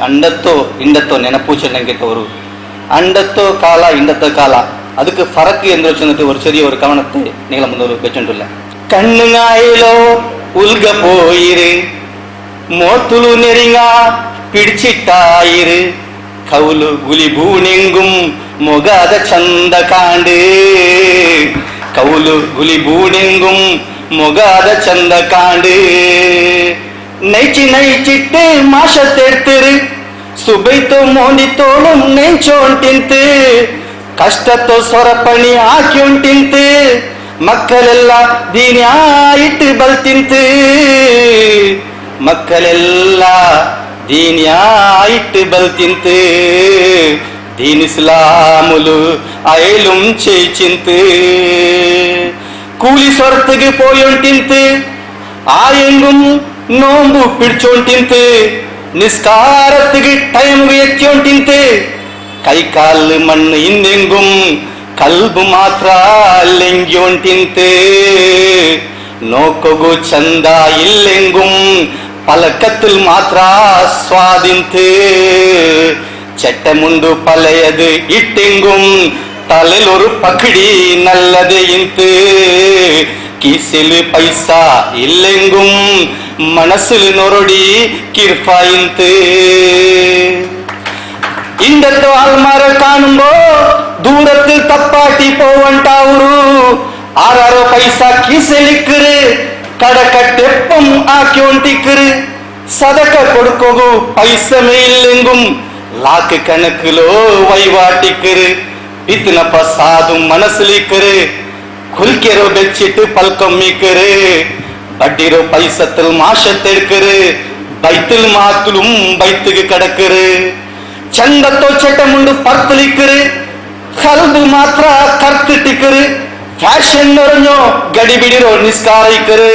ಅಂಡತ್ತೋ ಇಂಡತ್ತೋ ನೆನಪು ಚೆನ್ನಂಗೆ ತೋರು அண்டத்தோ காலா இண்டத்தோ காலா அதுக்கு ஃபரக்கு என்று சொன்னது ஒரு சிறிய ஒரு கவனத்தை நீங்கள முன்னோரு வச்சுட்டுள்ள கண்ணுங்காயிலோ உல்க போயிரு மோத்துலு நெறிங்கா பிடிச்சிட்டாயிரு கவுலு குலி பூனெங்கும் மொகாத சந்த காண்டு கவுலு குலி பூனெங்கும் மொகாத சந்த காண்டு நைச்சி நைச்சிட்டு மாஷத்தெடுத்துரு ಸುಬೈತು ಮೋಂದಿತೋಳು ನೆಂಚೋಂಟಿಂತು ಕಷ್ಟತ್ತೋ ಸೊರಪಣಿ ಹಾಕಿಂಟಿಂತು ಮಕ್ಕಳೆಲ್ಲ ದೀನ್ಯಾ ಇಟ್ಟು ಬಲ್ತಿಂತು ಮಕ್ಕಳೆಲ್ಲ ದೀನ್ಯಾ ಇಟ್ಟು ಬಲ್ತಿಂತು ದೀನ್ ಇಸ್ಲಾములు ಅಯಲುಂ చేయించింತು ಕೂಲಿ ಸೊರತಿಗೆ போயுಂಟಿಂತು ஆயெங்கும் நோம்பு பிடிச்சோண்டிಂತು நிஸ்காரத்துக்கு டைம் வெச்சோண்டிಂತು கை கால் மண்ணு இன்னெங்கும் கல்பு ಮಾತ್ರ ಲೆಂಗ್ಯೋಂಟಿಂತು நோக்ககு சந்தா இல்லெங்கும் பலக்கத்தில் மாತ್ರ ಸ್ವಾದಿಂತು செட்டமுண்டு பழையது இட்டெங்கும் தலையில் ஒரு பக்கடி நல்லது இந்து கீசில் பைசா இல்லெங்கும் மனசில் நொரடி கிர்பாயிந்து இந்த ஆல்மார காணும்போ தூரத்தில் தப்பாட்டி போவண்டாவுரு ஆறாரோ பைசா கீசலிக்குரு கடக்கட்டெப்பம் ஆக்கி ஒண்டிக்குரு சதக்க கொடுக்கோகு பைசமே இல்லெங்கும் லாக்கு கணக்கிலோ வைவாட்டிக்குரு இத்தனப்ப சாதும் மனசிலிக்குரு குல்கெரோ பெச்சிட்டு பல்கம்மிக்குரு பட்டிரோ பைசத்தில் மாஷத்தெடுக்குரு பைத்தில் மாத்துலும் பைத்துக்கு கிடக்குரு சந்தத்தோ சட்டமுண்டு பர்த்தலிக்குரு கல்பு மாத்திர கர்த்திட்டிக்குரு ஃபேஷன் நொறஞ்சோ கடிபிடிரோ நிஸ்காரிக்குரு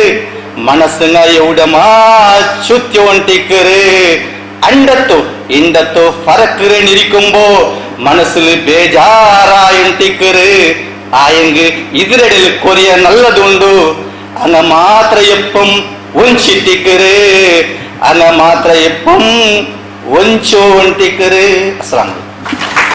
மனசுங்க எவுடமா சுத்தி ஒண்டிக்குரு அண்டத்தோ இண்டத்தோ பறக்குரு நிரிக்கும்போ மனசுல ಬೇಜಾರಾಯುಂಟಿக்குரு ஆயங்கு எதிரடில் கொரிய நல்லதுண்டு அங்க மாத்திர எப்பம் ஒஞ்சிட்டிக்குரு அங்க மாத்திர எப்பம் ஒஞ்சோ ஒண்டிக்குரு அஸ்ஸலாமு